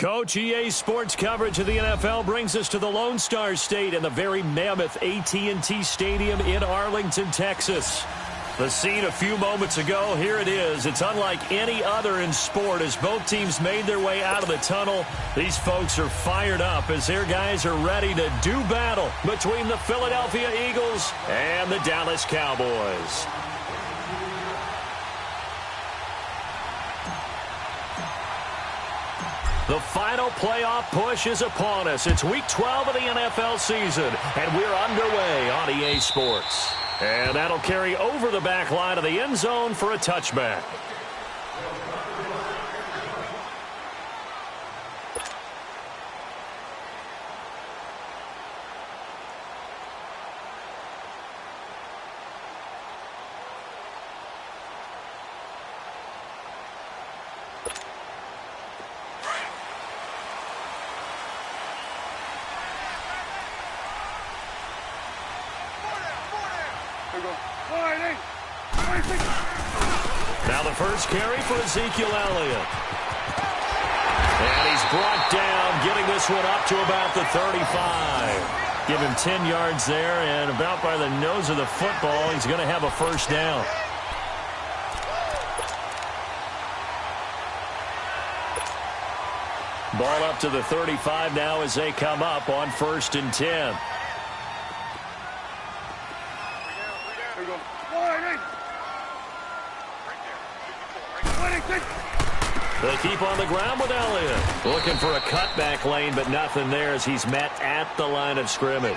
Coach, EA Sports coverage of the NFL brings us to the Lone Star State and the very mammoth AT&T Stadium in Arlington, Texas. The scene a few moments ago, here it is. It's unlike any other in sport as both teams made their way out of the tunnel. These folks are fired up as their guys are ready to do battle between the Philadelphia Eagles and the Dallas Cowboys. The final playoff push is upon us. It's Week 12 of the NFL season, and we're underway on EA Sports. And that'll carry over the back line of the end zone for a touchback. Now the first carry for Ezekiel Elliott. And he's brought down, getting this one up to about the 35. Give him 10 yards there, and about by the nose of the football, he's going to have a first down. Ball up to the 35 now as they come up on 1st and 10. They keep on the ground with Elliott. Looking for a cutback lane, but nothing there as he's met at the line of scrimmage.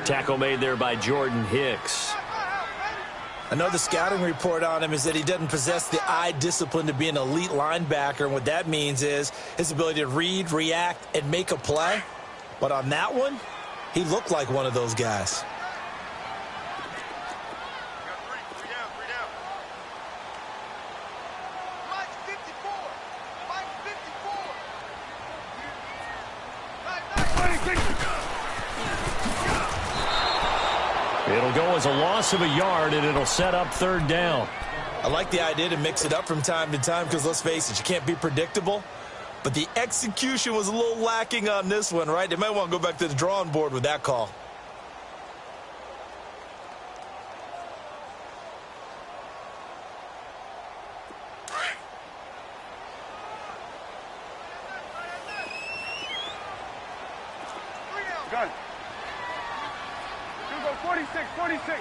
Tackle made there by Jordan Hicks. I know the scouting report on him is that he doesn't possess the eye discipline to be an elite linebacker. And what that means is his ability to read, react, and make a play. But on that one, he looked like one of those guys. It'll go as a loss of a yard, and it'll set up 3rd down. I like the idea to mix it up from time to time because, let's face it, you can't be predictable. But the execution was a little lacking on this one, right? They might want to go back to the drawing board with that call. Gun. 46.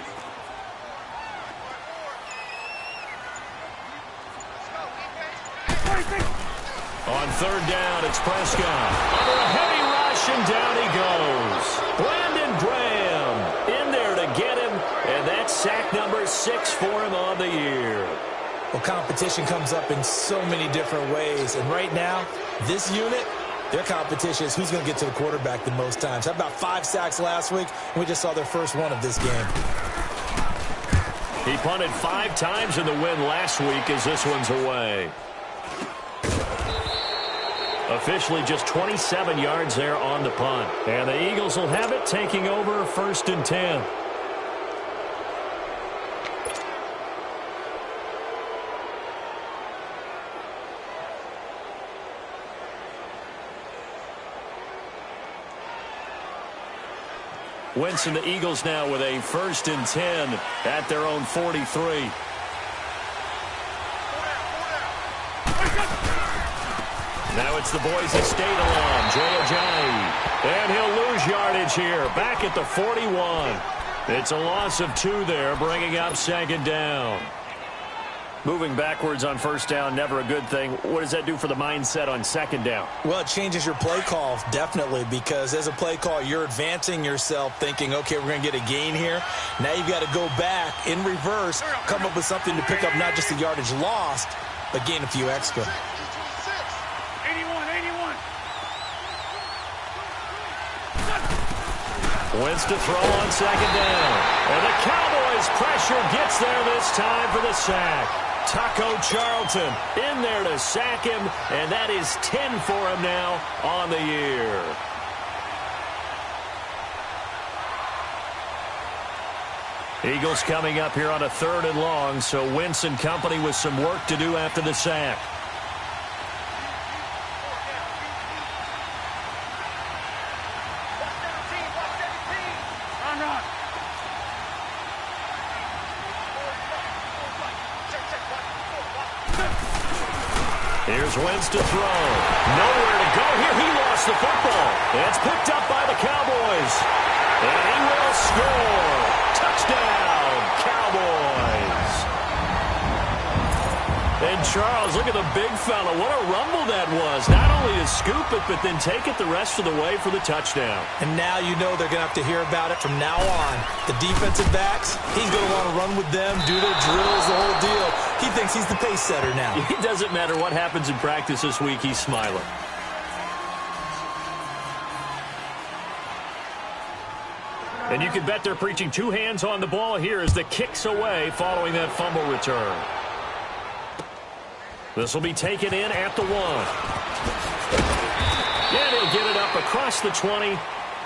On 3rd down, it's Prescott. Under a heavy rush, and down he goes. Brandon Graham in there to get him, and that's sack number 6 for him on the year. Well, competition comes up in so many different ways, and right now, this unit, their competition is who's going to get to the quarterback the most times. How about 5 sacks last week? We just saw their first one of this game. He punted 5 times in the win last week as this one's away. Officially just 27 yards there on the punt. And the Eagles will have it, taking over 1st and 10. Wentz and the Eagles now with a 1st and 10 at their own 43. Now it's the Boise State alum, Jay Ajayi. And he'll lose yardage here, back at the 41. It's a loss of 2 there, bringing up 2nd down. Moving backwards on 1st down, never a good thing. What does that do for the mindset on 2nd down? Well, it changes your play call, definitely, because as a play call, you're advancing yourself thinking, okay, we're going to get a gain here. Now you've got to go back in reverse, come up with something to pick up not just the yardage lost, but gain a few extra. 81. Wentz to throw on 2nd down. And the Cowboys' pressure gets there this time for the sack. Taco Charlton in there to sack him, and that is 10 for him now on the year. Eagles coming up here on a 3rd and long, so Wentz and company with some work to do after the sack. Here's Wentz to throw. Nowhere to go here. He lost the football. It's picked up by the Cowboys. And he will score. Touchdown, Cowboys. And Charles, look at the big fella. What a rumble that was. Not only to scoop it, but then take it the rest of the way for the touchdown. And now you know they're going to have to hear about it from now on. The defensive backs, he's going to want to run with them, do their drills, the whole deal. He thinks he's the pace setter now. It doesn't matter what happens in practice this week, he's smiling. And you can bet they're preaching two hands on the ball here as the kick's away following that fumble return. This will be taken in at the 1. And he'll get it up across the 20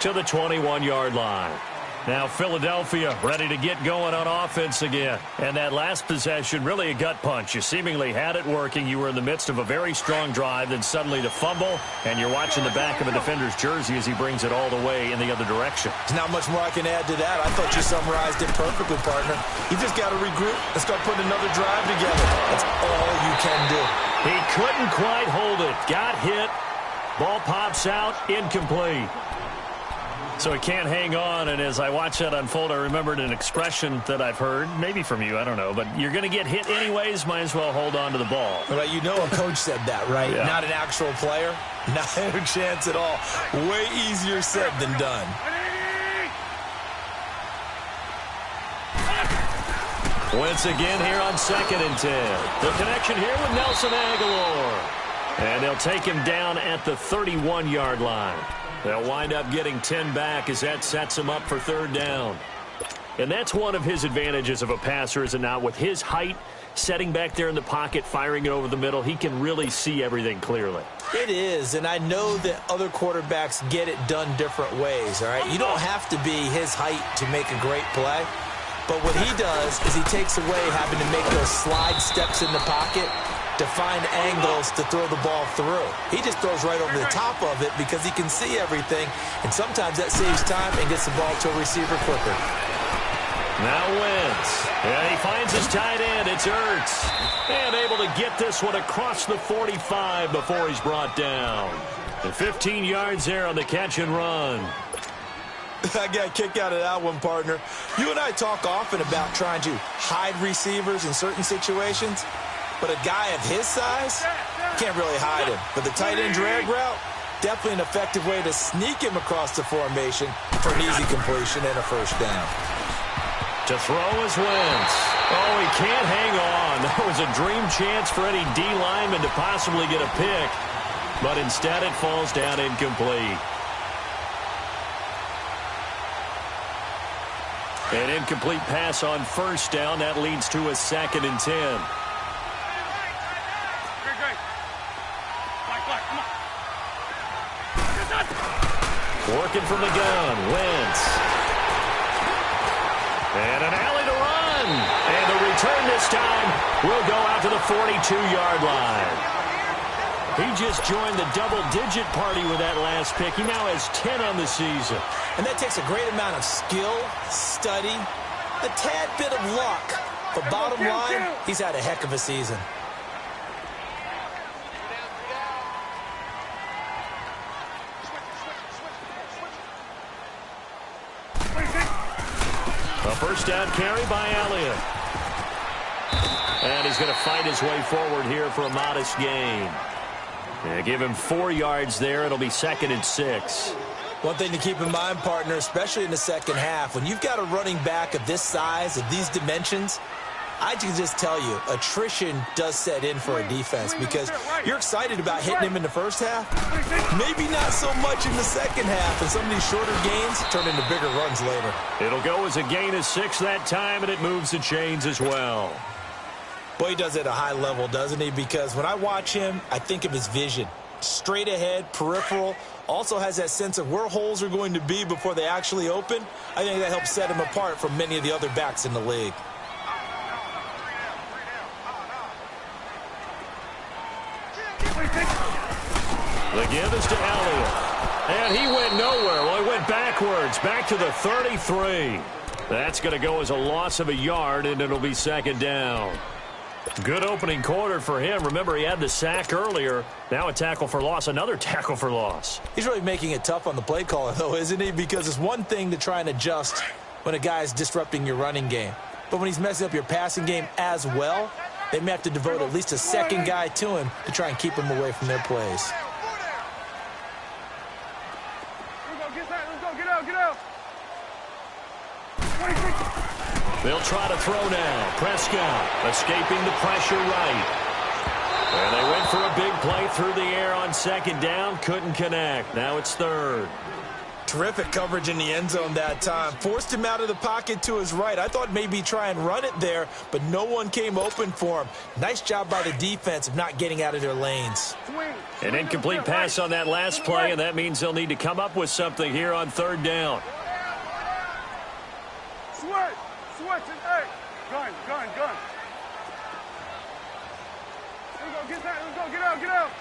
to the 21-yard line. Now Philadelphia ready to get going on offense again. And that last possession, really a gut punch. You seemingly had it working. You were in the midst of a very strong drive, then suddenly to fumble, and you're watching the back of a defender's jersey as he brings it all the way in the other direction. There's not much more I can add to that. I thought you summarized it perfectly, partner. You just got to regroup and start putting another drive together. That's all you can do. He couldn't quite hold it. Got hit. Ball pops out. Incomplete. So he can't hang on, and as I watch that unfold, I remembered an expression that I've heard, maybe from you, I don't know, but you're going to get hit anyways, might as well hold on to the ball. Well, you know a coach said that, right? Yeah. Not an actual player. Not a chance at all. Way easier said than done. Once again here on 2nd and 10. The connection here with Nelson Aguilar. And they'll take him down at the 31-yard line. They'll wind up getting 10 back as that sets him up for 3rd down. And that's one of his advantages of a passer, is it not? With his height, setting back there in the pocket, firing it over the middle, he can really see everything clearly. It is, and I know that other quarterbacks get it done different ways, all right? You don't have to be his height to make a great play. But what he does is he takes away having to make those slide steps in the pocket to find angles to throw the ball through. He just throws right over the top of it because he can see everything, and sometimes that saves time and gets the ball to a receiver quicker. Now Wentz. And he finds his tight end. It's Ertz. And able to get this one across the 45 before he's brought down. And 15 yards there on the catch and run. I got a kick out of that one, partner. You and I talk often about trying to hide receivers in certain situations, but a guy of his size can't really hide him. But the tight end drag route, definitely an effective way to sneak him across the formation for an easy completion and a 1st down. To throw is Wentz. Oh, he can't hang on. That was a dream chance for any D lineman to possibly get a pick, but instead it falls down incomplete. An incomplete pass on 1st down. That leads to a 2nd and 10. Working from the gun, Wentz. And an alley to run. And the return this time will go out to the 42-yard line. He just joined the double-digit party with that last pick. He now has 10 on the season. And that takes a great amount of skill, study, a tad bit of luck. But bottom line, he's had a heck of a season. A 1st down carry by Elliott. And he's going to fight his way forward here for a modest gain. Yeah, give him 4 yards there. It'll be 2nd and 6. One thing to keep in mind, partner, especially in the second half, when you've got a running back of this size, of these dimensions, I can just tell you, attrition does set in for a defense because you're excited about hitting him in the first half. Maybe not so much in the second half, and some of these shorter gains turn into bigger runs later. It'll go as a gain of 6 that time, and it moves the chains as well. Boy, he does it at a high level, doesn't he? Because when I watch him, I think of his vision. Straight ahead, peripheral, also has that sense of where holes are going to be before they actually open. I think that helps set him apart from many of the other backs in the league. The give is to Elliott. And he went nowhere. Well, he went backwards, back to the 33. That's going to go as a loss of a yard, and it'll be 2nd down. Good opening quarter for him. Remember, he had the sack earlier. Now a tackle for loss, another tackle for loss. He's really making it tough on the play caller, though, isn't he? Because it's one thing to try and adjust when a guy is disrupting your running game. But when he's messing up your passing game as well, they may have to devote at least a second guy to him to try and keep him away from their plays. They'll try to throw now. Prescott escaping the pressure right. And they went for a big play through the air on second down. Couldn't connect. Now it's third. Terrific coverage in the end zone that time. Forced him out of the pocket to his right. I thought maybe try and run it there, but no one came open for him. Nice job by the defense of not getting out of their lanes. An incomplete pass on that last play, and that means they'll need to come up with something here on third down. Switch it, hey! Gun. Here we go, get that, let's go, get out!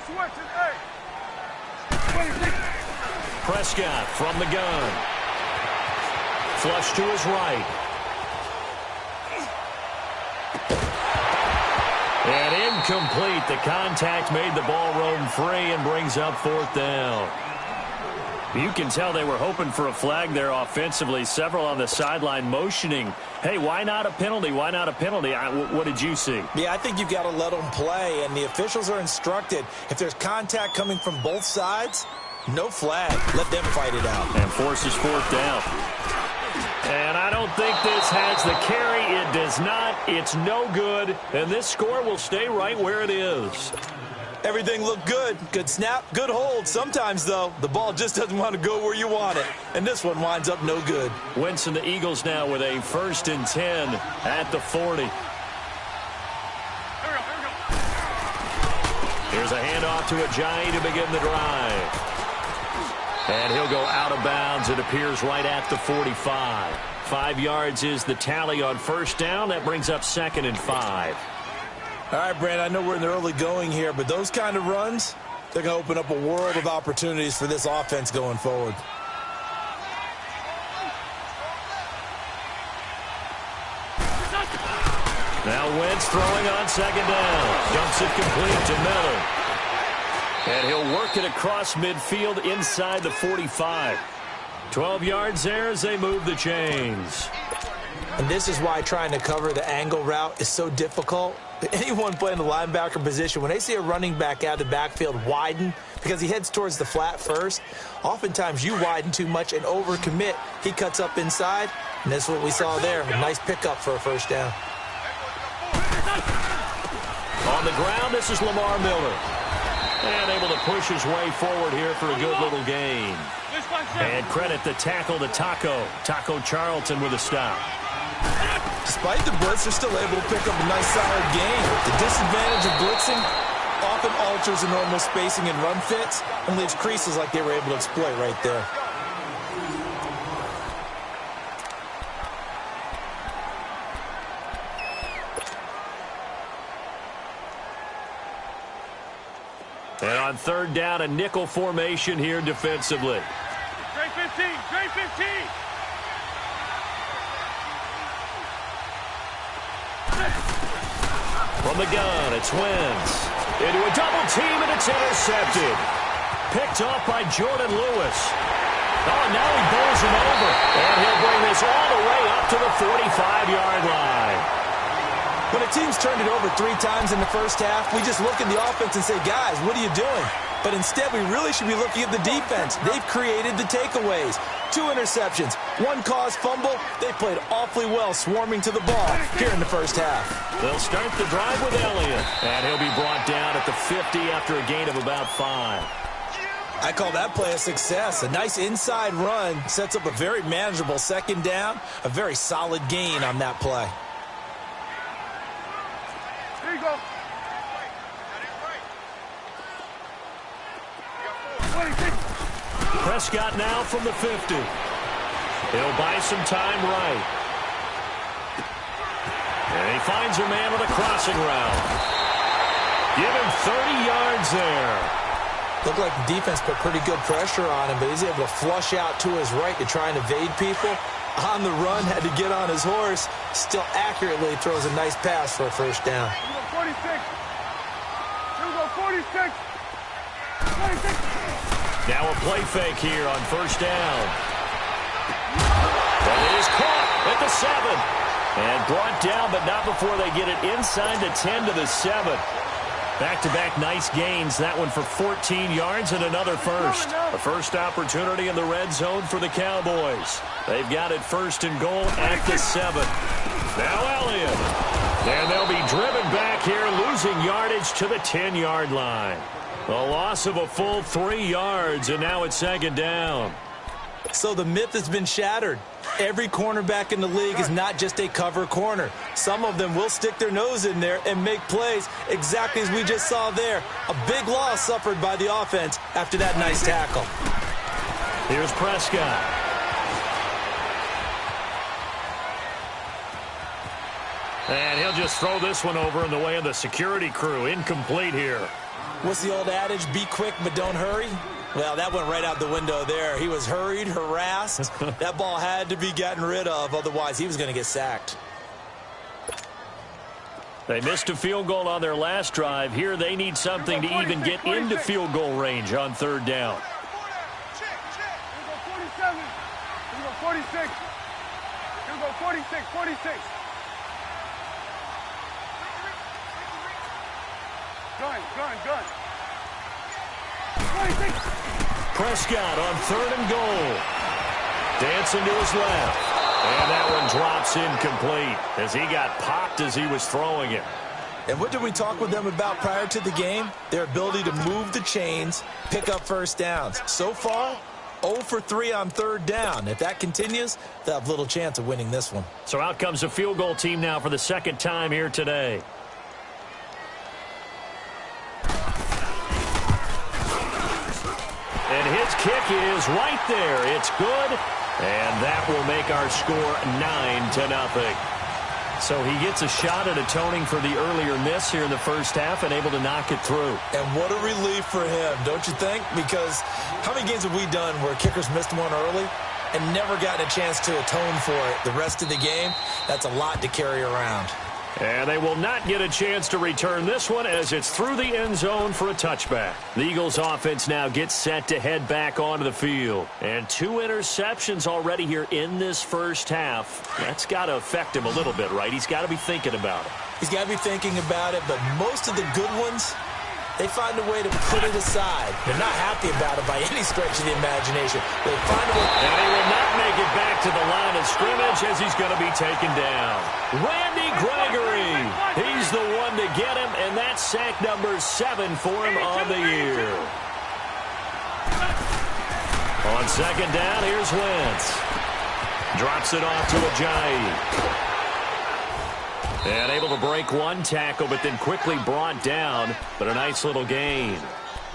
Switch it, hey! Prescott from the gun. Flush to his right. And incomplete. The contact made the ball roam free and brings up fourth down. You can tell they were hoping for a flag there offensively. Several on the sideline motioning, hey, why not a penalty? Why not a penalty? What did you see? Yeah, I think you've got to let them play, and the officials are instructed. If there's contact coming from both sides, no flag. Let them fight it out. And forces fourth down. And I don't think this has the carry. It does not. It's no good. And this score will stay right where it is. Everything looked good. Good snap, good hold. Sometimes, though, the ball just doesn't want to go where you want it. And this one winds up no good. Wentz and the Eagles now with a 1st and 10 at the 40. Here's a handoff to Ajayi to begin the drive. And he'll go out of bounds, it appears, right at the 45. 5 yards is the tally on first down. That brings up 2nd and 5. All right, Brandon, I know we're in the early going here, but those kind of runs, they're going to open up a world of opportunities for this offense going forward. Now Wentz throwing on second down. Dumps it complete to Miller. And he'll work it across midfield inside the 45. 12 yards there as they move the chains. And this is why trying to cover the angle route is so difficult. Anyone playing the linebacker position, when they see a running back out of the backfield widen because he heads towards the flat first, oftentimes you widen too much and overcommit. He cuts up inside, and that's what we saw there. A nice pickup for a first down. On the ground, this is Lamar Miller. And able to push his way forward here for a good little gain. And credit the tackle to Taco Charlton with a stop. Despite the blitz, they're still able to pick up a nice solid gain. The disadvantage of blitzing often alters the normal spacing and run fits and leaves creases like they were able to exploit right there. And on third down, a nickel formation here defensively. Trey 15, Trey 15. From the gun, it's Wentz. Into a double team, and it's intercepted. Picked off by Jordan Lewis. Oh, now he bowls him over. And he'll bring this all the way up to the 45-yard line. When a team's turned it over 3 times in the first half, we just look at the offense and say, guys, what are you doing? But instead, we really should be looking at the defense. They've created the takeaways. 2 interceptions, 1 caused fumble. They played awfully well swarming to the ball here in the first half. They'll start the drive with Elliott. And he'll be brought down at the 50 after a gain of about 5. I call that play a success. A nice inside run sets up a very manageable second down. A very solid gain on that play. Here you go. Prescott now from the 50. He'll buy some time right. And he finds a man with a crossing route. Give him 30 yards there. Looked like the defense put pretty good pressure on him, but he's able to flush out to his right to try and evade people. On the run, had to get on his horse. Still accurately throws a nice pass for a first down. Here we go, 46. Here we go, 46. 46. Now a play fake here on first down. That is caught at the 7. And brought down, but not before they get it inside the 10 to the 7. Back-to-back nice gains. That one for 14 yards and another first. A first opportunity in the red zone for the Cowboys. They've got it first and goal at the 7. Now Elliott. And they'll be driven back here, losing yardage to the 10-yard line. A loss of a full 3 yards, and now it's second down. So the myth has been shattered. Every cornerback in the league is not just a cover corner. Some of them will stick their nose in there and make plays exactly as we just saw there. A big loss suffered by the offense after that nice tackle. Here's Prescott. And he'll just throw this one over in the way of the security crew. Incomplete here. What's the old adage? Be quick, but don't hurry. Well, that went right out the window there. He was hurried, harassed. That ball had to be gotten rid of, otherwise he was going to get sacked. They missed a field goal on their last drive. Here they need something to even get into field goal range on third down. Here we go, 47. Here we go, 46. Here we go, 46, 46. Gun. 46. Prescott on third and goal. Dancing to his left. And that one drops incomplete as he got popped as he was throwing it. And what did we talk with them about prior to the game? Their ability to move the chains, pick up first downs. So far, 0 for 3 on third down. If that continues, they'll have little chance of winning this one. So out comes a field goal team now for the second time here today. And his kick is right there. It's good. And that will make our score 9-0. So he gets a shot at atoning for the earlier miss here in the first half and able to knock it through. And what a relief for him, don't you think? Because how many games have we done where kickers missed one early and never gotten a chance to atone for it the rest of the game? That's a lot to carry around. And they will not get a chance to return this one as it's through the end zone for a touchback. The Eagles offense now gets set to head back onto the field. And 2 interceptions already here in this first half. That's got to affect him a little bit, right? He's got to be thinking about it. He's got to be thinking about it, but most of the good ones, they find a way to put it aside. They're not happy about it by any stretch of the imagination. They find a way. And he will not make it back to the line of scrimmage as he's going to be taken down. Randy Gregory, he's the one to get him, and that's sack number 7 for him on the year. On second down, here's Wentz. Drops it off to Ajayi. And able to break one tackle, but then quickly brought down. But a nice little gain.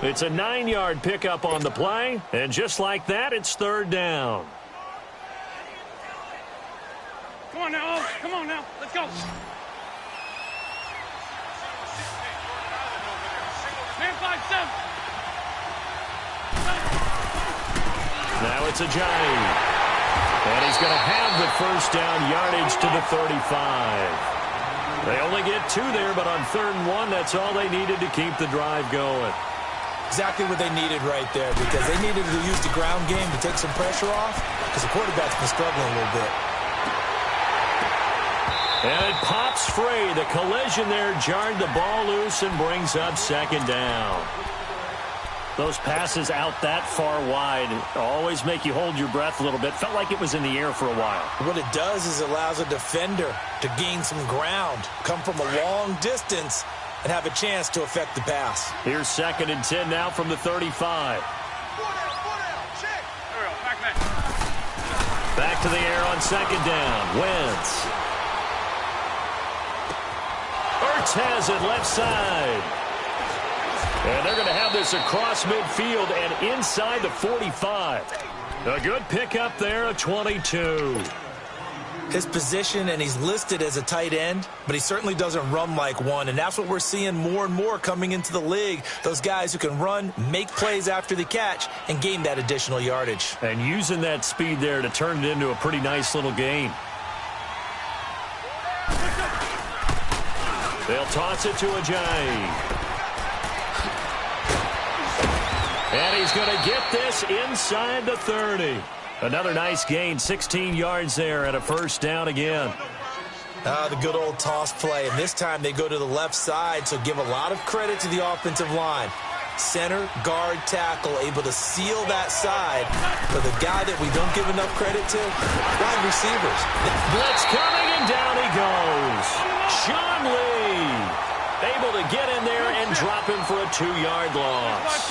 It's a 9-yard pickup on the play. And just like that, it's third down. Come on now, come on now. Let's go. Man 5-7. Now it's Ajayi. And he's going to have the first down yardage to the 35. They only get 2 there, but on third and 1, that's all they needed to keep the drive going. Exactly what they needed right there, because they needed to use the ground game to take some pressure off, because the quarterback's been struggling a little bit. And it pops free. The collision there jarred the ball loose and brings up second down. Those passes out that far wide always make you hold your breath a little bit. Felt like it was in the air for a while. What it does is it allows a defender to gain some ground, come from a long distance, and have a chance to affect the pass. Here's second and 10 now from the 35. Back to the air on second down. Wentz. Ertz has it left side. And they're going to have this across midfield and inside the 45. A good pickup there of 22. his position, and he's listed as a tight end, but he certainly doesn't run like one, and that's what we're seeing more and more coming into the league. Those guys who can run, make plays after the catch, and gain that additional yardage. And using that speed there to turn it into a pretty nice little gain. They'll toss it to Ajayi. And he's going to get this inside the 30. Another nice gain, 16 yards there, and a first down again. The good old toss play, and this time they go to the left side, so give a lot of credit to the offensive line. Center, guard, tackle, able to seal that side. For the guy that we don't give enough credit to, wide receivers. Blitz coming, and down he goes. Sean Lee able to get in there and drop him for a 2-yard loss.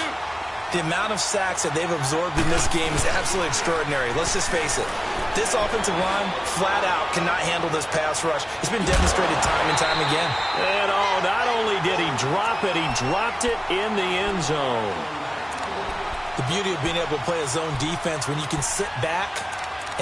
The amount of sacks that they've absorbed in this game is absolutely extraordinary. Let's just face it. This offensive line, flat out, cannot handle this pass rush. It's been demonstrated time and time again. And not only did he drop it, he dropped it in the end zone. The beauty of being able to play a zone defense when you can sit back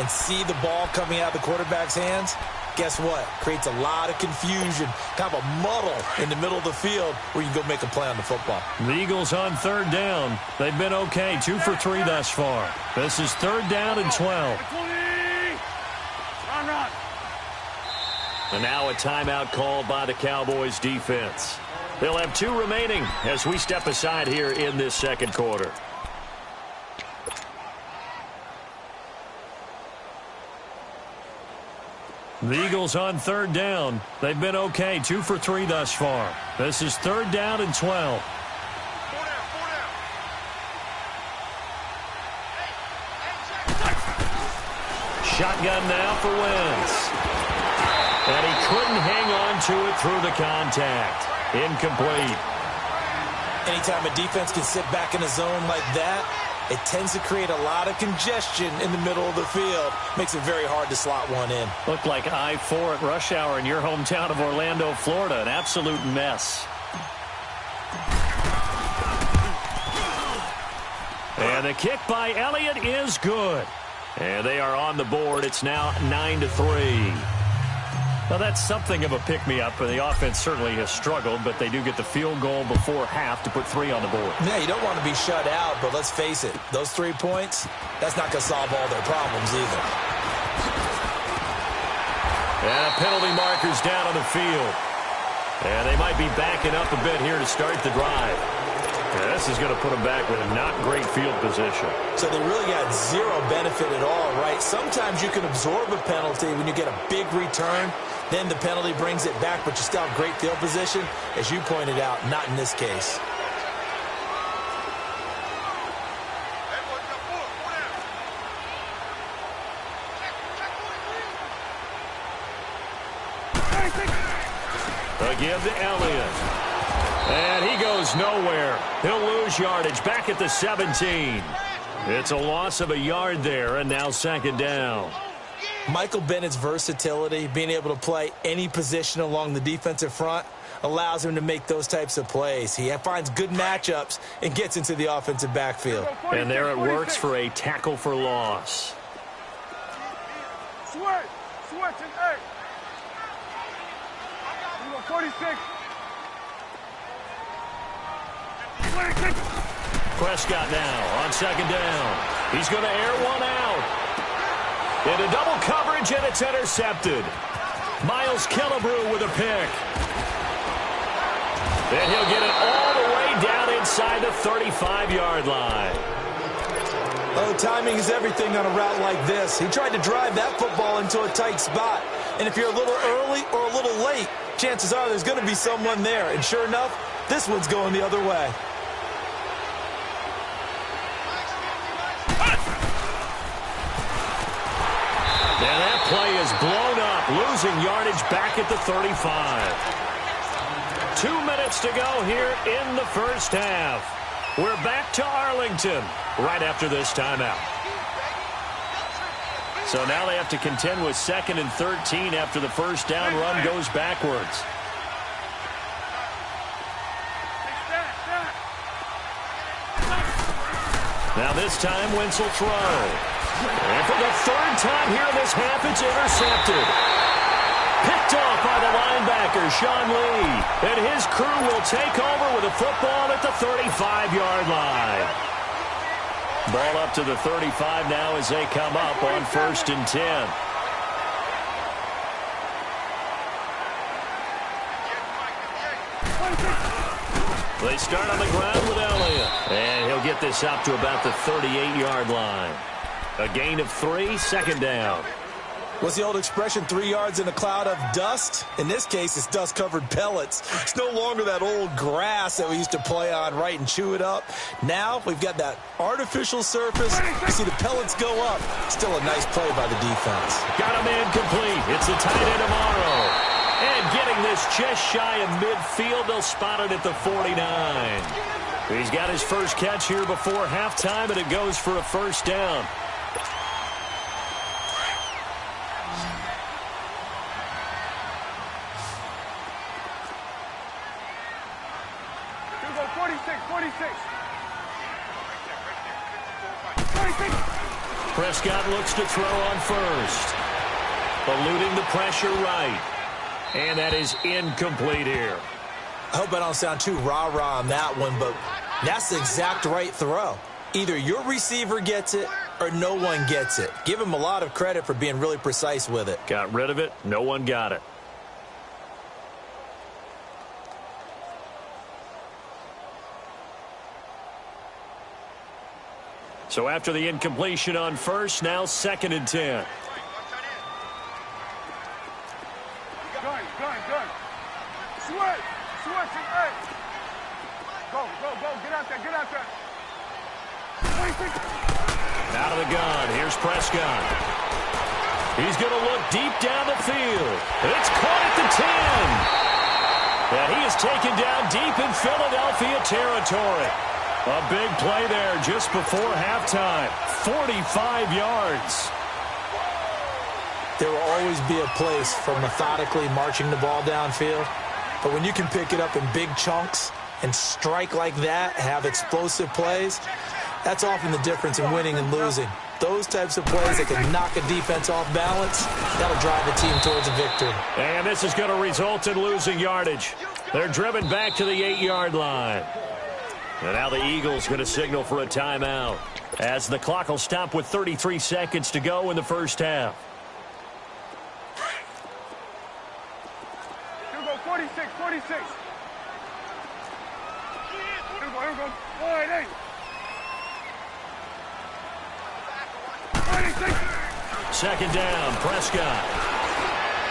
and see the ball coming out of the quarterback's hands, guess what? Creates a lot of confusion, kind of a muddle in the middle of the field where you can go make a play on the football. The Eagles on third down. They've been okay, 2 for 3 thus far. This is third down and 12. And now a timeout called by the Cowboys defense. They'll have 2 remaining as we step aside here in this second quarter. The Eagles on third down. They've been okay, 2 for 3 thus far. This is third down and 12. Shotgun now for Wentz. And he couldn't hang on to it through the contact. Incomplete. Anytime a defense can sit back in a zone like that, it tends to create a lot of congestion in the middle of the field. Makes it very hard to slot one in. Looked like I-4 at rush hour in your hometown of Orlando, Florida. An absolute mess. And the kick by Elliott is good. And they are on the board. It's now 9-3. Well, that's something of a pick-me-up, and the offense certainly has struggled, but they do get the field goal before half to put 3 on the board. Yeah, you don't want to be shut out, but let's face it, those 3 points, that's not going to solve all their problems either. And a penalty marker's down on the field. And they might be backing up a bit here to start the drive. Yeah, this is going to put them back with a not great field position. So they really got 0 benefit at all, right? Sometimes you can absorb a penalty when you get a big return. Then the penalty brings it back, but you still have great field position. As you pointed out, not in this case. Again to Elliott. And he goes nowhere. He'll lose yardage back at the 17. It's a loss of a yard there, and now second down. Michael Bennett's versatility, being able to play any position along the defensive front, allows him to make those types of plays. He finds good matchups and gets into the offensive backfield. And there it works for a tackle for loss. Switch and 8. 46. Prescott now on second down. He's going to air one out. Into double coverage, and it's intercepted. Miles Killebrew with a pick. And he'll get it all the way down inside the 35-yard line. Oh, timing is everything on a route like this. He tried to drive that football into a tight spot. And if you're a little early or a little late, chances are there's going to be someone there. And sure enough, this one's going the other way. And that play is blown up, losing yardage back at the 35. 2 minutes to go here in the first half. We're back to Arlington right after this timeout. So now they have to contend with 2nd and 13 after the first down run goes backwards. Now this time, Wentz will throw. And for the third time here in this half, it's intercepted. Picked off by the linebacker, Sean Lee. And his crew will take over with a football at the 35-yard line. Ball up to the 35 now as they come up on 1st and 10. They start on the ground with Elliott. And he'll get this up to about the 38-yard line. A gain of 3, 2nd down. What's the old expression, 3 yards in a cloud of dust? In this case, it's dust-covered pellets. It's no longer that old grass that we used to play on, right, and chew it up. Now we've got that artificial surface. You see the pellets go up. Still a nice play by the defense. Got a man complete. It's a tight end tomorrow. And getting this just shy of midfield, they'll spot it at the 49. He's got his first catch here before halftime, and it goes for a 1st down. Prescott looks to throw on 1st. Eluding the pressure right. And that is incomplete here. I hope I don't sound too rah-rah on that one, but that's the exact right throw. Either your receiver gets it or no one gets it. Give him a lot of credit for being really precise with it. Got rid of it. No one got it. So after the incompletion on 1st, now 2nd and 10. Gun. Switch, hey. Go, get out there. Out of the gun, here's Prescott. He's going to look deep down the field. It's caught at the 10. And he is taken down deep in Philadelphia territory. A big play there just before halftime. 45 yards. There will always be a place for methodically marching the ball downfield. But when you can pick it up in big chunks and strike like that, have explosive plays, that's often the difference in winning and losing. Those types of plays that can knock a defense off balance, that'll drive a team towards a victory. And this is going to result in losing yardage. They're driven back to the 8-yard line. And now the Eagles going to signal for a timeout as the clock will stop with 33 seconds to go in the first half. Here we go, 46. Here we go. 48. 46. 2nd down, Prescott.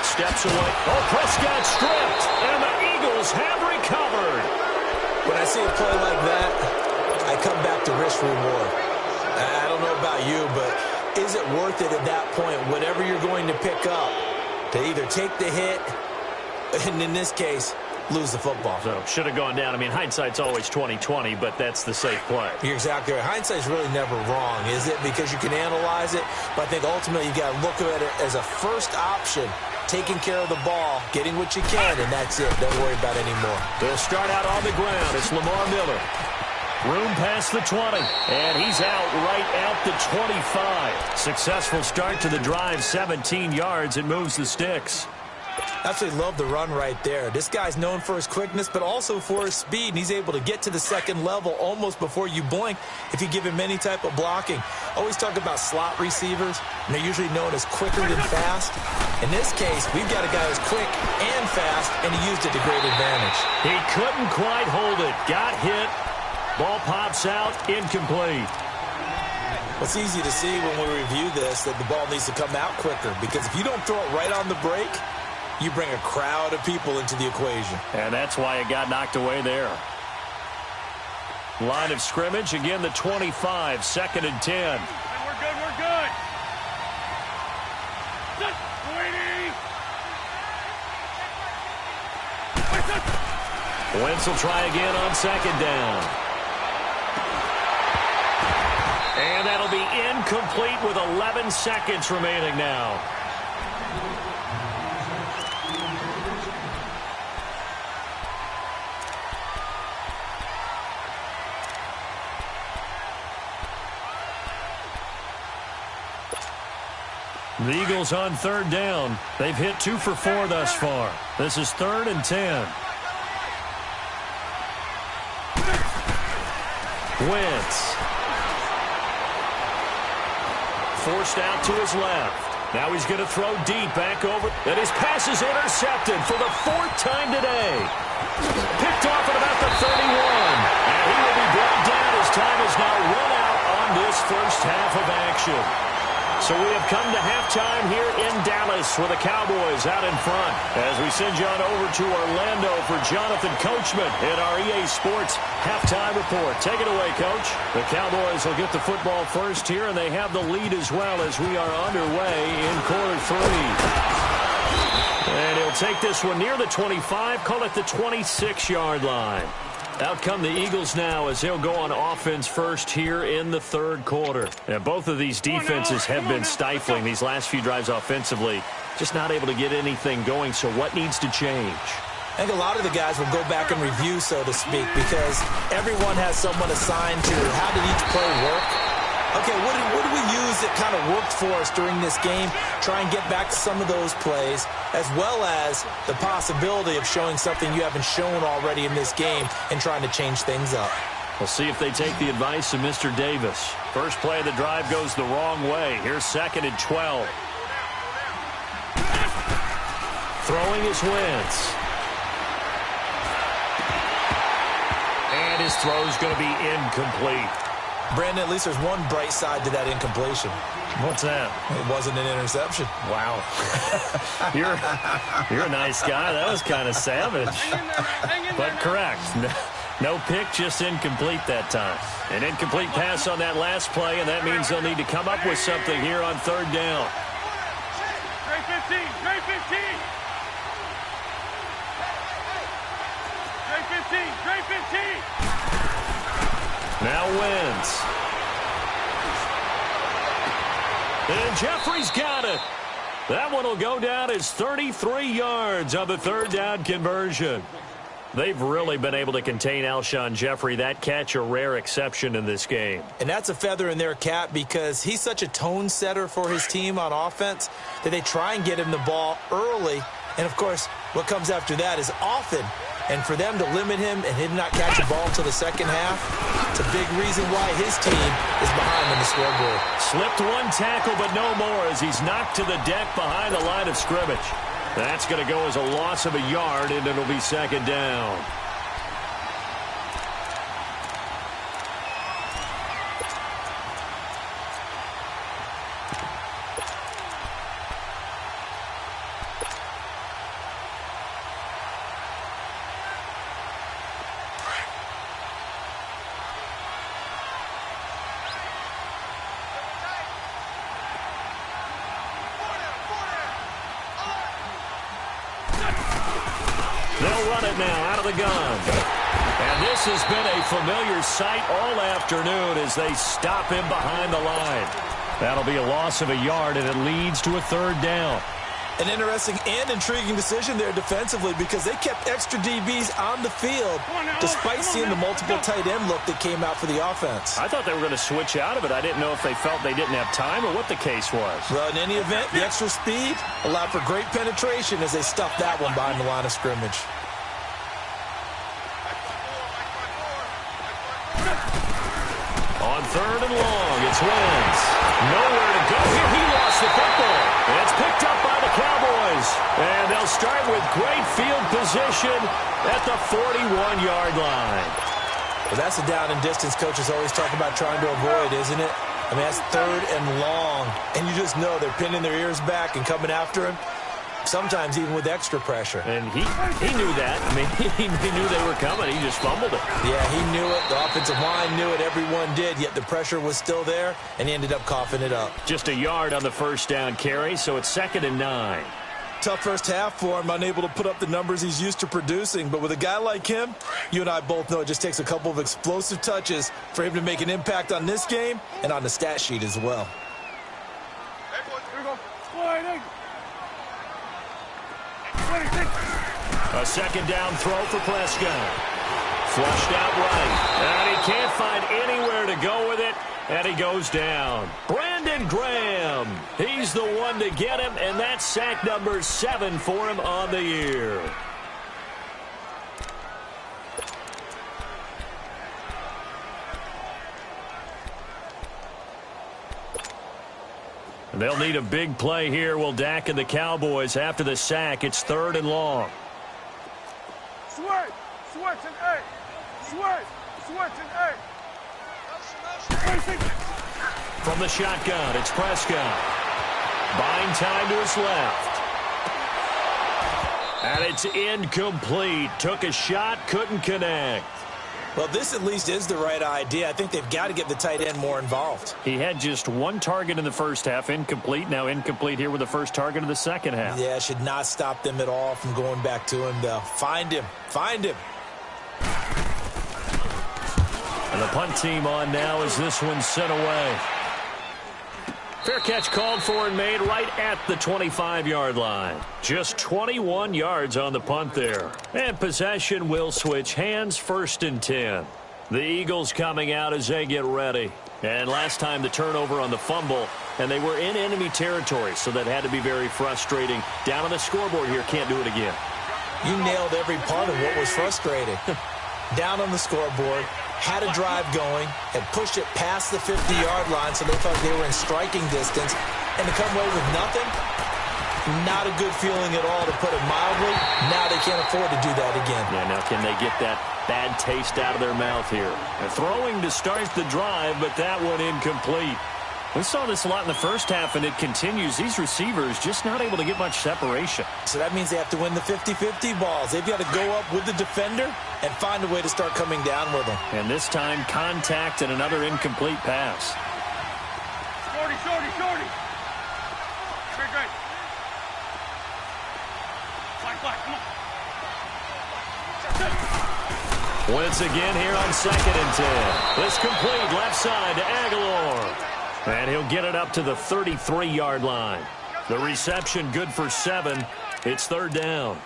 Steps away. Oh, Prescott stripped. And the Eagles have recovered. When I see a play like that, I come back to risk-reward. I don't know about you, but is it worth it at that point, whatever you're going to pick up, to either take the hit, and in this case, lose the football? So, should have gone down. I mean, hindsight's always 20/20, but that's the safe play. You're exactly right. Hindsight's really never wrong, is it? Because you can analyze it, but I think ultimately you got to look at it as a first option. Taking care of the ball, getting what you can, and that's it. Don't worry about it anymore. They'll start out on the ground. It's Lamar Miller. Room past the 20, and he's out right at the 25. Successful start to the drive, 17 yards, and moves the sticks. Absolutely love the run right there. This guy's known for his quickness, but also for his speed, and he's able to get to the 2nd level almost before you blink if you give him any type of blocking. Always talk about slot receivers, and they're usually known as quicker than fast. In this case, we've got a guy who's quick and fast, and he used it to great advantage. He couldn't quite hold it. Got hit. Ball pops out, incomplete. It's easy to see when we review this that the ball needs to come out quicker, because if you don't throw it right on the break, you bring a crowd of people into the equation. And that's why it got knocked away there. Line of scrimmage, again the 25, 2nd and 10. We're good. Wentz will try again on 2nd down. And that'll be incomplete with 11 seconds remaining now. The Eagles on third down. They've hit 2 for 4 thus far. This is 3rd and 10. Wentz. Forced out to his left. Now he's going to throw deep back over. And his pass is intercepted for the 4th time today. Picked off at about the 31. And he will be brought down as time is now run out on this first half of action. So we have come to halftime here in Dallas with the Cowboys out in front. As we send you on over to Orlando for Jonathan Coachman in our EA Sports halftime report. Take it away, Coach. The Cowboys will get the football first here, and they have the lead as well as we are underway in quarter 3. And he'll take this one near the 25, call it the 26-yard line. Out come the Eagles now as they'll go on offense first here in the 3rd quarter. And both of these defenses have been stifling these last few drives offensively. Just not able to get anything going, so what needs to change? I think a lot of the guys will go back and review, so to speak, because everyone has someone assigned to how did each play work. Okay, what did we use that kind of worked for us during this game? Try and get back to some of those plays, as well as the possibility of showing something you haven't shown already in this game and trying to change things up. We'll see if they take the advice of Mr. Davis. First play of the drive goes the wrong way. Here's 2nd and 12. Throwing is Wentz. And his throw's going to be incomplete. Brandon, at least there's one bright side to that incompletion. What's that? It wasn't an interception. Wow. You're a nice guy. That was kind of savage. But correct. No pick, just incomplete that time. An incomplete pass on that last play, and that means they'll need to come up with something here on 3rd down. Straight 15, straight 15. Straight 15, straight 15. Now Wentz. And Jeffrey's got it. That one will go down as 33 yards on the 3rd down conversion. They've really been able to contain Alshon Jeffrey. That catch a rare exception in this game. And that's a feather in their cap because he's such a tone setter for his team on offense that they try and get him the ball early. And, of course, what comes after that is often. And for them to limit him and him not catch a ball until the second half, it's a big reason why his team is behind on the scoreboard. Slipped one tackle, but no more as he's knocked to the deck behind the line of scrimmage. That's going to go as a loss of a yard, and it'll be 2nd down. They'll run it now out of the gun. And this has been a familiar sight all afternoon as they stop him behind the line. That'll be a loss of a yard, and it leads to a 3rd down. An interesting and intriguing decision there defensively because they kept extra DBs on the field despite seeing the multiple tight end look that came out for the offense. I thought they were going to switch out of it. I didn't know if they felt they didn't have time or what the case was. Well, in any event, the extra speed allowed for great penetration as they stuffed that one behind the line of scrimmage. On 3rd and long, it's Wentz. Nowhere to go here. He lost the football. And it's picked up by the Cowboys. And they'll start with great field position at the 41-yard line. Well, that's a down and distance coaches always talk about trying to avoid, isn't it? I mean, that's 3rd and long. And you just know they're pinning their ears back and coming after him. Sometimes even with extra pressure. And he knew that. I mean, he knew they were coming. He just fumbled it. Yeah, he knew it. The offensive line knew it. Everyone did. Yet the pressure was still there, and he ended up coughing it up. Just a yard on the 1st down carry, so it's 2nd and 9. Tough first half for him, unable to put up the numbers he's used to producing. But with a guy like him, you and I both know it just takes a couple of explosive touches for him to make an impact on this game and on the stat sheet as well. Here we go. Sliding. A 2nd down throw for Prescott. Flushed out right. And he can't find anywhere to go with it. And he goes down. Brandon Graham. He's the one to get him, and that's sack number 7 for him on the year. And they'll need a big play here. Will Dak and the Cowboys after the sack. It's 3rd and long. Switch and A. Switch and A. From the shotgun, it's Prescott. Buying time to his left. And it's incomplete. Took a shot, couldn't connect. Well, this at least is the right idea. I think they've got to get the tight end more involved. He had just 1 target in the first half, incomplete. Now incomplete here with the first target of the second half. Yeah, should not stop them at all from going back to him, though. Find him. And the punt team on now as this one's sent away. Fair catch called for and made right at the 25-yard line. Just 21 yards on the punt there. And possession will switch hands, 1st and 10. The Eagles coming out as they get ready. And last time the turnover on the fumble, and they were in enemy territory, so that had to be very frustrating. Down on the scoreboard here, can't do it again. You nailed every part of what was frustrating. Down on the scoreboard, had a drive going, had pushed it past the 50-yard line, so they thought they were in striking distance, and to come away with nothing, not a good feeling at all, to put it mildly. Now they can't afford to do that again. Yeah, now can they get that bad taste out of their mouth here? They're throwing to start the drive, but that one incomplete. We saw this a lot in the first half, and it continues. These receivers just not able to get much separation. So that means they have to win the 50-50 balls. They've got to go up with the defender and find a way to start coming down with them. And this time, contact and another incomplete pass. Shorty. Great. Fly, come on. Once again here on 2nd and 10. This complete left side to Aguilar. And he'll get it up to the 33-yard line. The reception good for 7. It's 3rd down.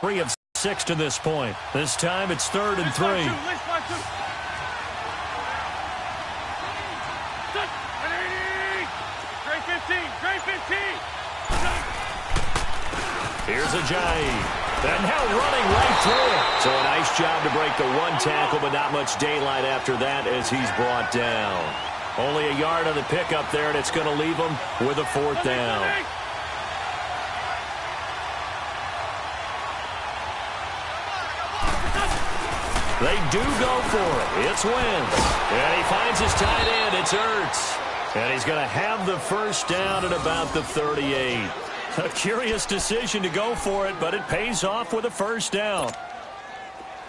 Three of 6 to this point. This time it's 3rd and 3. Here's Ajayi. And now running right through it. So a nice job to break the 1 tackle, but not much daylight after that as he's brought down. Only a yard on the pickup there, and it's going to leave him with a 4th down. They do go for it. It's Wentz. And he finds his tight end. It's Ertz. And he's going to have the 1st down at about the 38. A curious decision to go for it, but it pays off with a 1st down.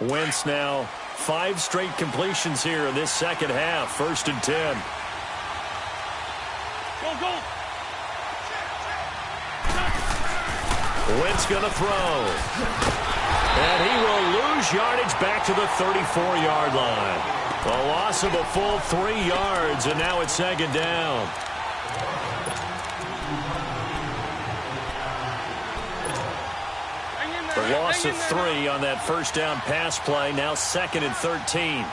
Wentz now 5 straight completions here in this second half. 1st and 10. Go. Wentz going to throw. And he will lose yardage back to the 34-yard line. A loss of a full 3 yards, and now it's 2nd down. The loss of 3 on that 1st down pass play. Now 2nd and 13.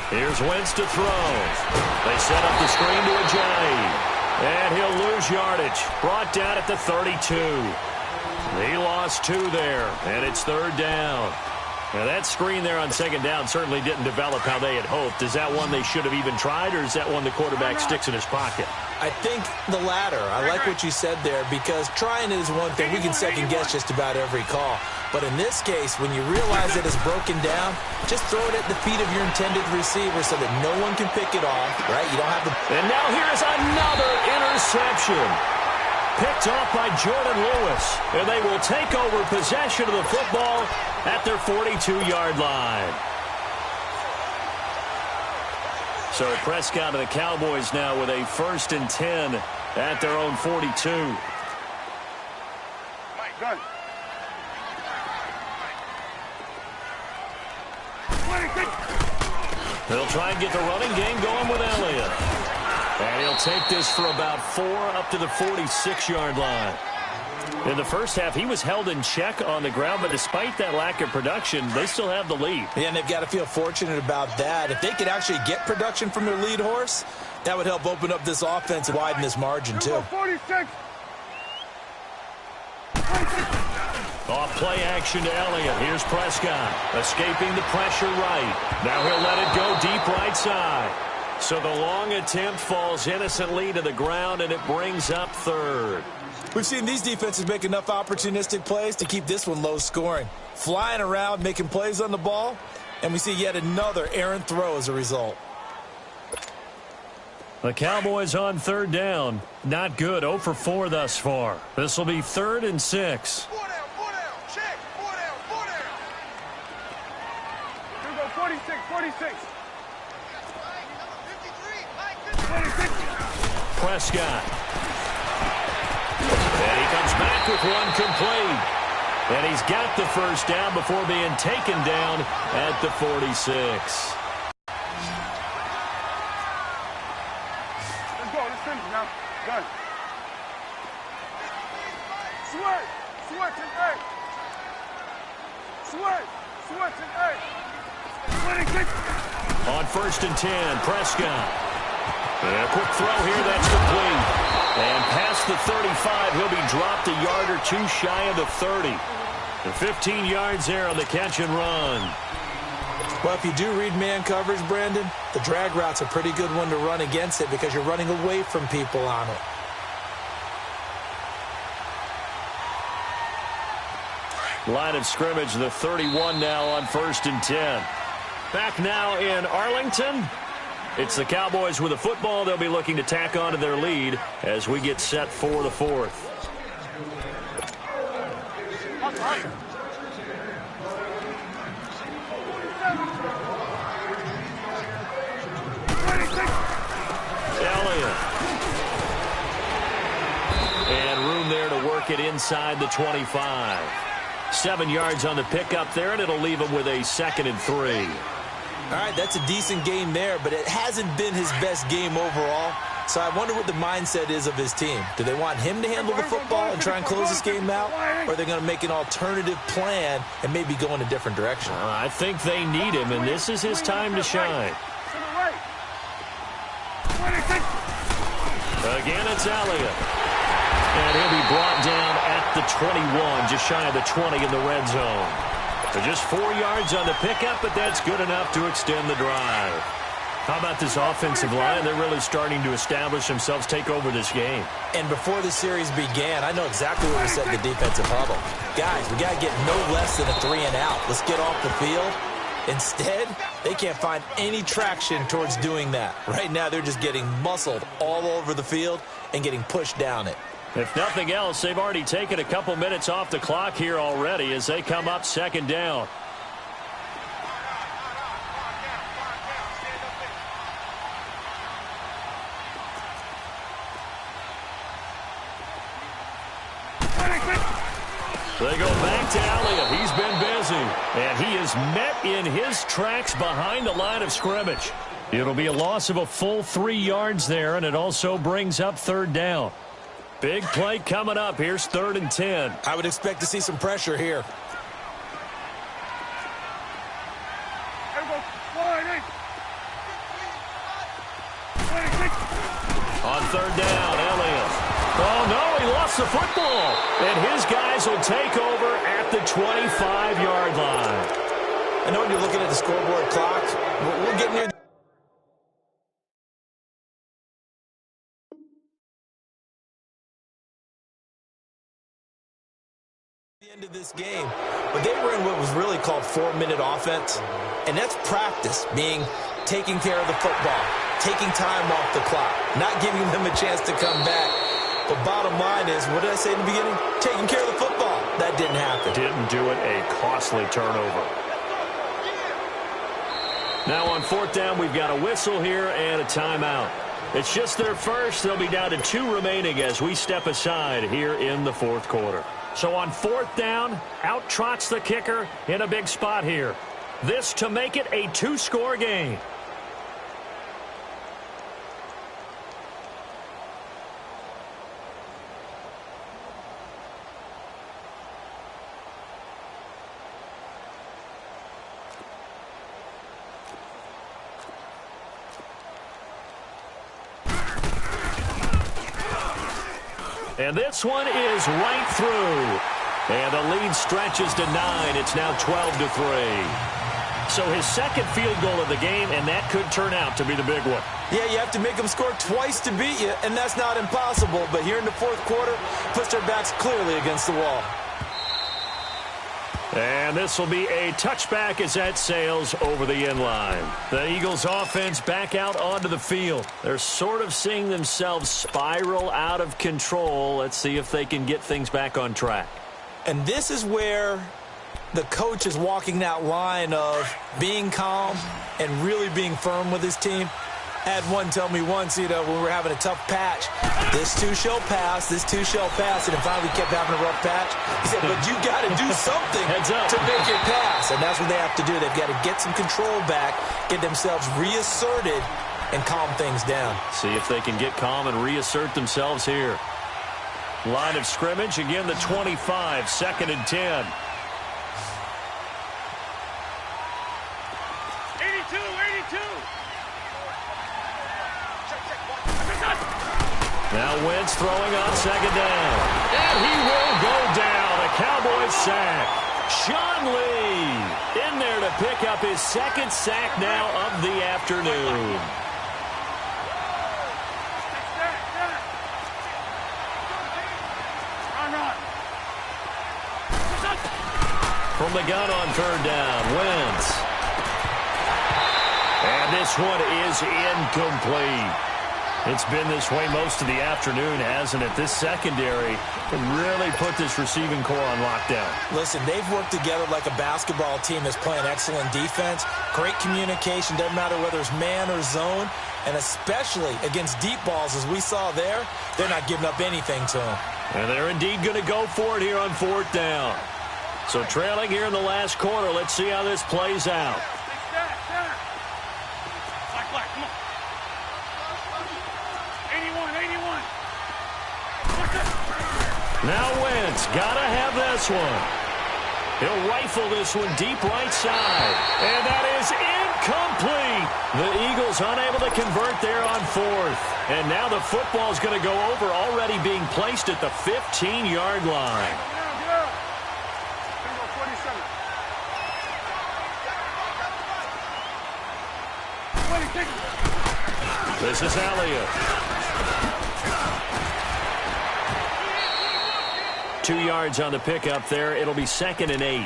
Here's Wentz to throw. They set up the screen to Ajayi. And he'll lose yardage. Brought down at the 32. He lost 2 there, and it's 3rd down. Now, that screen there on 2nd down certainly didn't develop how they had hoped. Is that one they should have even tried, or is that one the quarterback sticks in his pocket? I think the latter. I like what you said there, because trying is one thing. We can second-guess just about every call. But in this case, when you realize it is broken down, just throw it at the feet of your intended receiver so that no one can pick it off, right? You don't have to... And now here's another interception. Picked off by Jordan Lewis. And they will take over possession of the football at their 42-yard line. So Prescott and the Cowboys now with a 1st and 10 at their own 42. Mike, gun. They'll try and get the running game going with Elliott. And he'll take this for about 4 up to the 46-yard line. In the first half, he was held in check on the ground, but despite that lack of production, they still have the lead. Yeah, and they've got to feel fortunate about that. If they could actually get production from their lead horse, that would help open up this offense and widen this margin, too. 46. Off play action to Elliott. Here's Prescott, escaping the pressure right. Now he'll let it go deep right side. So the long attempt falls innocently to the ground, and it brings up third. We've seen these defenses make enough opportunistic plays to keep this one low scoring. Flying around, making plays on the ball, and we see yet another errant throw as a result. The Cowboys on third down. Not good. 0 for 4 thus far. This will be 3rd and 6. 4 down, check, 4 down, 4 down. Here we go, 46, 46. 46. Prescott. And he comes back with one complete. And he's got the first down before being taken down at the 46. Let's go, let's finish now. Done. Switch and A. Switch and A. 26. On 1st and 10, Prescott. And a quick throw here, that's complete. And past the 35, he'll be dropped a yard or 2 shy of the 30. The 15 yards there on the catch and run. Well, if you do read man coverage, Brandon, the drag route's a pretty good one to run against it because you're running away from people on it. Line of scrimmage, the 31 now on 1st and 10. Back now in Arlington. It's the Cowboys with the football. They'll be looking to tack on to their lead as we get set for the 4th. Elliott. And room there to work it inside the 25. 7 yards on the pickup there, and it'll leave him with a 2nd and 3. All right, that's a decent game there, but it hasn't been his best game overall. So I wonder what the mindset is of his team. Do they want him to handle the football and try and close this game out? Or are they going to make an alternative plan and maybe go in a different direction? I think they need him, and this is his time to shine. Again, it's Elliott. And he'll be brought down at the 21, just shy of the 20 in the red zone. So just 4 yards on the pickup, but that's good enough to extend the drive. How about this offensive line? They're really starting to establish themselves, take over this game. And before the series began, I know exactly where we set the defensive huddle. Guys, we got to get no less than a 3 and out. Let's get off the field. Instead, they can't find any traction towards doing that. Right now, they're just getting muscled all over the field and getting pushed down it. If nothing else, they've already taken a couple minutes off the clock here already as they come up 2nd down. They go back to Elliott. He's been busy. And he is met in his tracks behind the line of scrimmage. It'll be a loss of a full 3 yards there, and it also brings up 3rd down. Big play coming up. Here's 3rd and 10. I would expect to see some pressure here. On 3rd down, Elliott. Oh, no, he lost the football. And his guys will take over at the 25-yard line. I know when you're looking at the scoreboard clock, we'll get near the end of this game, but they were in what was really called 4-minute offense, and that's practice, meaning taking care of the football, taking time off the clock, not giving them a chance to come back. But bottom line is, what did I say in the beginning? Taking care of the football. That didn't happen. Didn't do it. A costly turnover. Now on 4th down, we've got a whistle here and a timeout. It's just their first. They'll be down to 2 remaining as we step aside here in the 4th quarter. So on 4th down, out trots the kicker in a big spot here. This to make it a 2-score game. And this one is right through. And the lead stretches to 9. It's now 12-3. So his second field goal of the game, and that could turn out to be the big one. Yeah, you have to make them score twice to beat you, and that's not impossible. But here in the fourth quarter, puts their backs clearly against the wall. And this will be a touchback as that sails over the end line. The Eagles offense back out onto the field. They're sort of seeing themselves spiral out of control. Let's see if they can get things back on track. And this is where the coach is walking that line of being calm and really being firm with his team. Had one tell me once, when we were having a tough patch, this too shall pass, this too shall pass, and then finally we kept having a rough patch. He said, but you got to do something to make it pass, and that's what they have to do. They've got to get some control back, get themselves reasserted, and calm things down. See if they can get calm and reassert themselves here. Line of scrimmage, again the 25, 2nd and 10. Now Wentz throwing on 2nd down. And he will go down. A Cowboys sack. Sean Lee in there to pick up his 2nd sack now of the afternoon. From the gun on 3rd down, Wentz. And this one is incomplete. It's been this way most of the afternoon, hasn't it? This secondary can really put this receiving core on lockdown. Listen, they've worked together like a basketball team that's playing excellent defense. Great communication, doesn't matter whether it's man or zone. And especially against deep balls, as we saw there, they're not giving up anything to them. And they're indeed going to go for it here on 4th down. So trailing here in the last quarter, let's see how this plays out. Now Wentz, gotta have this one. He'll rifle this one deep right side. And that is incomplete. The Eagles unable to convert there on 4th. And now the football's going to go over, already being placed at the 15-yard line. This is Elliott. 2 yards on the pickup there. It'll be 2nd and 8.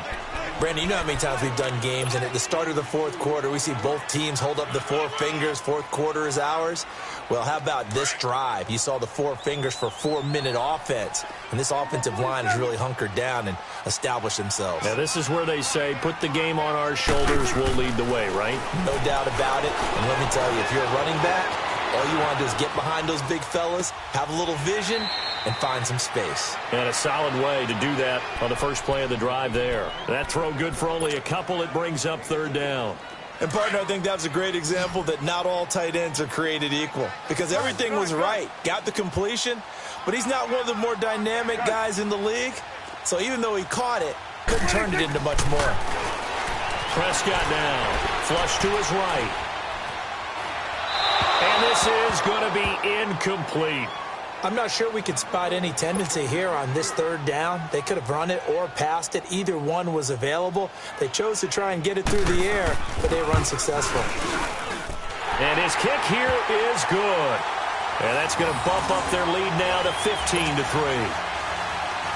Brandon, you know how many times we've done games, and at the start of the fourth quarter, we see both teams hold up the 4 fingers. Fourth quarter is ours. Well, how about this drive? You saw the 4 fingers for 4-minute offense, and this offensive line has really hunkered down and established themselves. Now, this is where they say, put the game on our shoulders, we'll lead the way, right? No doubt about it. And let me tell you, if you're a running back, all you want to do is get behind those big fellas, have a little vision, and find some space. And a solid way to do that on the first play of the drive there. That throw good for only a couple. It brings up 3rd down. And, partner, I think that was a great example that not all tight ends are created equal, because everything was right. Got the completion, but he's not one of the more dynamic guys in the league. So even though he caught it, couldn't turn it into much more. Prescott now. Flush to his right. And this is going to be incomplete. I'm not sure we could spot any tendency here on this 3rd down. They could have run it or passed it. Either one was available. They chose to try and get it through the air, but they were unsuccessful. And his kick here is good. And that's going to bump up their lead now to 15-3.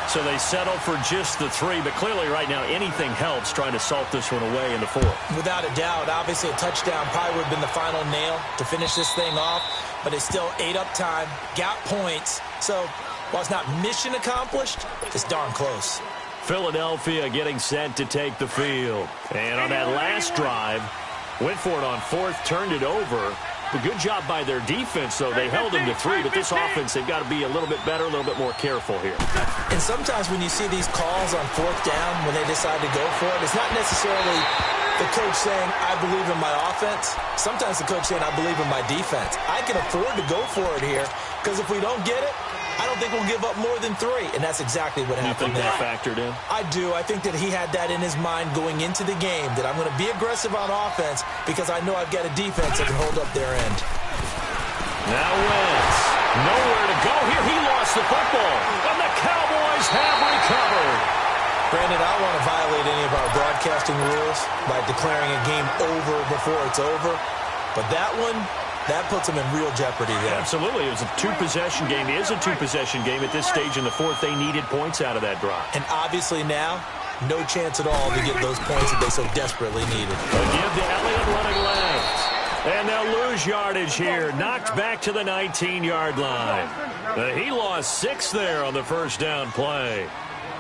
So they settle for just the 3, but clearly right now anything helps trying to salt this one away in the 4th. Without a doubt, obviously a touchdown probably would have been the final nail to finish this thing off, but it's still 8 up time, got points. So while it's not mission accomplished, it's darn close. Philadelphia getting set to take the field. And on that last drive, went for it on 4th, turned it over. A good job by their defense, though. They held them to 3, but this offense, they've got to be a little bit better, a little bit more careful here. And sometimes when you see these calls on 4th down, when they decide to go for it, it's not necessarily the coach saying, I believe in my offense. Sometimes the coach saying, I believe in my defense. I can afford to go for it here, because if we don't get it, I don't think we'll give up more than 3, and that's exactly what happened there. there. You think that factored in? I do. I think that he had that in his mind going into the game, that I'm going to be aggressive on offense because I know I've got a defense that can hold up their end. Now Wentz, nowhere to go here. He lost lost the football, and the Cowboys have recovered. Brandon, I don't want to violate any of our broadcasting rules by declaring a game over before it's over, but that one, that puts them in real jeopardy there. Absolutely. It was a two-possession game. It is a two-possession game at this stage in the fourth. They needed points out of that drive. And obviously now, no chance at all to get those points that they so desperately needed. A give to Elliott running left. And they'll lose yardage here. Knocked back to the 19-yard line. He lost 6 there on the first down play.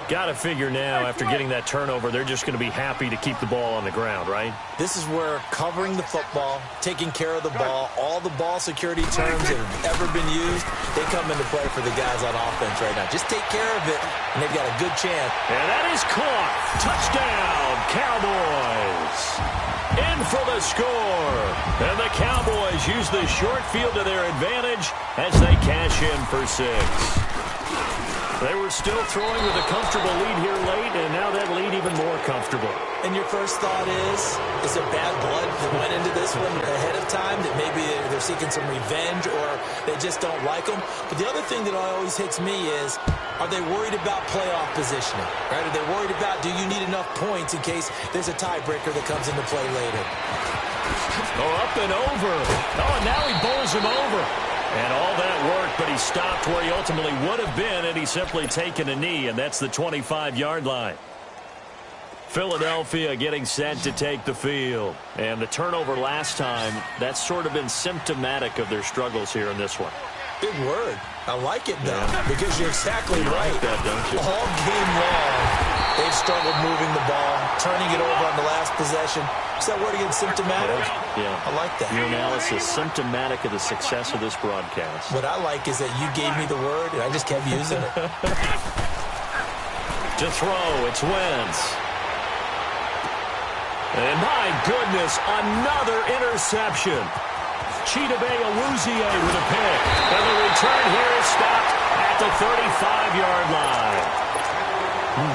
Got to figure now, after getting that turnover, they're just going to be happy to keep the ball on the ground, right? This is where covering the football, taking care of the ball, all the ball security terms that have ever been used, they come into play for the guys on offense right now. Just take care of it, and they've got a good chance. And that is caught. Touchdown, Cowboys. In for the score. And the Cowboys use the short field to their advantage as they cash in for 6. They were still throwing with a comfortable lead here late, and now that lead even more comfortable. And your first thought is there bad blood that went into this one ahead of time, that maybe they're seeking some revenge or they just don't like them? But the other thing that always hits me is, are they worried about playoff positioning? Right? Are they worried about, do you need enough points in case there's a tiebreaker that comes into play later? Oh, up and over. Oh, and now he bowls him over. And all that worked, but he stopped where he ultimately would have been, and he's simply taken a knee, and that's the 25-yard line. Philadelphia getting set to take the field. And the turnover last time, that's sort of been symptomatic of their struggles here in this one. Big word. I like it, though, because you're exactly right. Like that, don't you? All game long, they've struggled moving the ball, turning it over on the last possession. Is that word again, symptomatic? Yeah. I like that. Your analysis, symptomatic of the success of this broadcast. What I like is that you gave me the word, and I just kept using it. To throw, it's Wentz. And my goodness, another interception. Chidobe Awuzie with a pick. And the return here is stopped at the 35-yard line.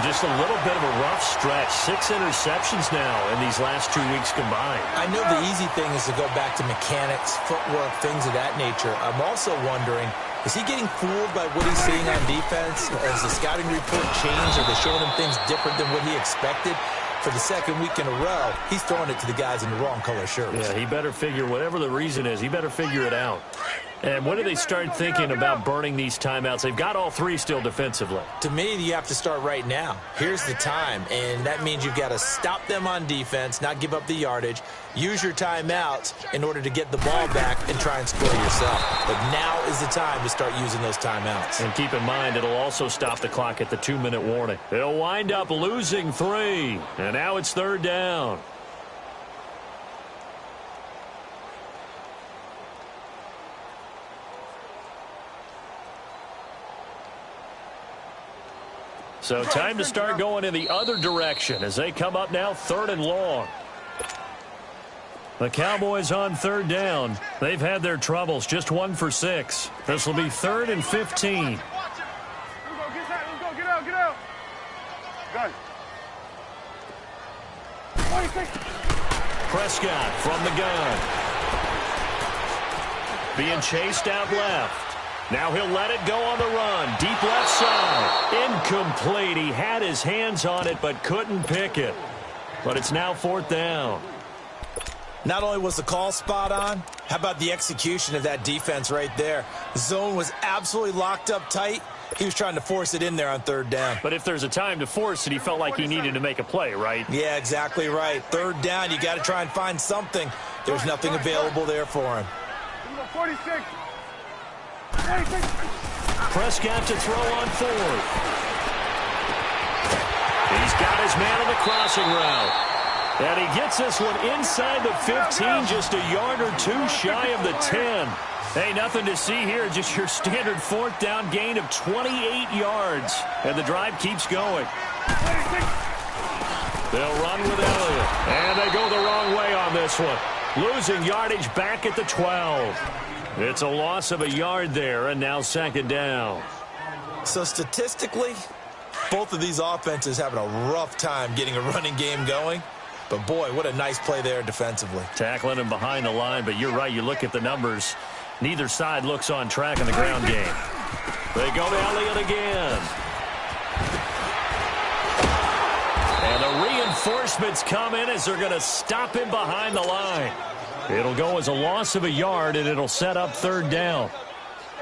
Just a little bit of a rough stretch. 6 interceptions now in these last 2 weeks combined. I know the easy thing is to go back to mechanics, footwork, things of that nature. I'm also wondering, is he getting fooled by what he's seeing on defense? Has the scouting report changed? Are they showing him things different than what he expected? For the second week in a row, he's throwing it to the guys in the wrong color shirts. Yeah, he better figure, whatever the reason is, he better figure it out. And when do they start thinking about burning these timeouts? They've got all 3 still defensively. To me, you have to start right now. Here's the time, and that means you've got to stop them on defense, not give up the yardage, use your timeouts in order to get the ball back and try and score yourself. But now is the time to start using those timeouts. And keep in mind, it'll also stop the clock at the 2-minute warning. They'll wind up losing 3, and now it's 3rd down. So time to start going in the other direction as they come up now 3rd and long. The Cowboys on 3rd down. They've had their troubles, just 1 for 6. This will be 3rd and 15. Let's go, get out, get out. Good. 26. Prescott from the gun. Being chased out left. Now he'll let it go on the run. Deep left side. Incomplete. He had his hands on it but couldn't pick it. But it's now 4th down. Not only was the call spot on, how about the execution of that defense right there? The zone was absolutely locked up tight. He was trying to force it in there on 3rd down. But if there's a time to force it, he felt like he needed to make a play, right? Yeah, exactly right. 3rd down, you got to try and find something. There's nothing available there for him. 46. Prescott to throw on 4th. He's got his man on the crossing route. And he gets this one inside the 15, just a yard or 2 shy of the 10. Hey, nothing to see here, just your standard 4th down gain of 28 yards. And the drive keeps going. They'll run with Elliott. And they go the wrong way on this one. Losing yardage back at the 12. It's a loss of a yard there, and now 2nd down. So statistically, both of these offenses having a rough time getting a running game going. But, boy, what a nice play there defensively. Tackling him behind the line, but you're right. You look at the numbers. Neither side looks on track in the ground game. They go to Elliott again. And the reinforcements come in as they're going to stop him behind the line. It'll go as a loss of a yard, and it'll set up third down.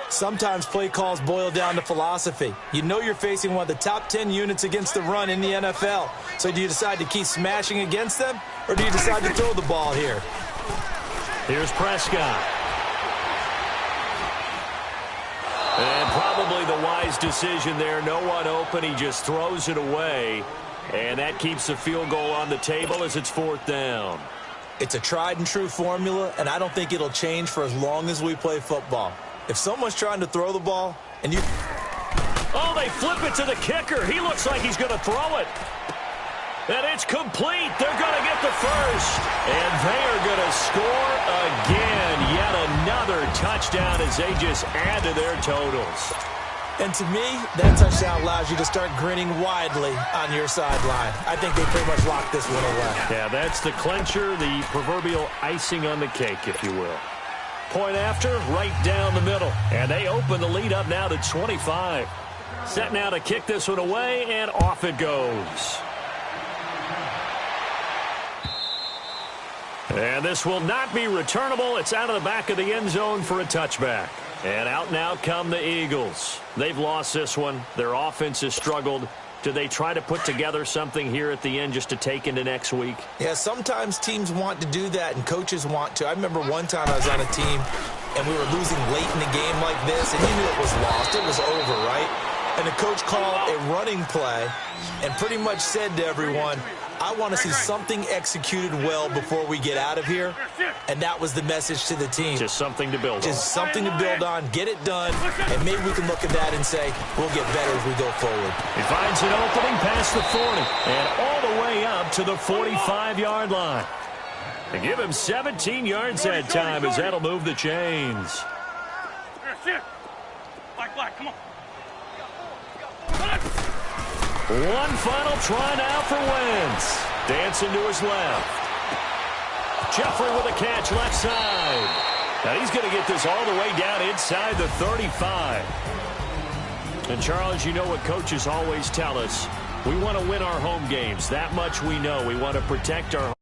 Sometimes play calls boil down to philosophy. You know you're facing one of the top 10 units against the run in the NFL. So do you decide to keep smashing against them, or do you decide to throw the ball here? Here's Prescott. And probably the wise decision there. No one open. He just throws it away. And that keeps the field goal on the table as it's fourth down. It's a tried and true formula, and I don't think it'll change for as long as we play football. If someone's trying to throw the ball and you... Oh, they flip it to the kicker. He looks like he's going to throw it. And it's complete. They're going to get the first. And they are going to score again. Yet another touchdown as they just add to their totals. And to me, that touchdown allows you to start grinning widely on your sideline. I think they pretty much locked this one away. Yeah, that's the clincher, the proverbial icing on the cake, if you will. Point after, right down the middle. And they open the lead up now to 25. Set now to kick this one away, and off it goes. And this will not be returnable. It's out of the back of the end zone for a touchback. And out now come the Eagles. They've lost this one. Their offense has struggled. Do they try to put together something here at the end just to take into next week? Yeah, sometimes teams want to do that and coaches want to. I remember one time I was on a team and we were losing late in the game like this, and you knew it was lost. It was over, right? And the coach called a running play and pretty much said to everyone, I want to see something executed well before we get out of here. And that was the message to the team. Just something to build on. Just something to build on, get it done, and maybe we can look at that and say, we'll get better as we go forward. He finds an opening past the 40 and all the way up to the 45-yard line. They give him 17 yards that time as that'll move the chains. Black, come on. One final try now for Wentz. Dancing to his left. Jeffrey with a catch left side. Now he's going to get this all the way down inside the 35. And Charles, you know what coaches always tell us. We want to win our home games. That much we know. We want to protect our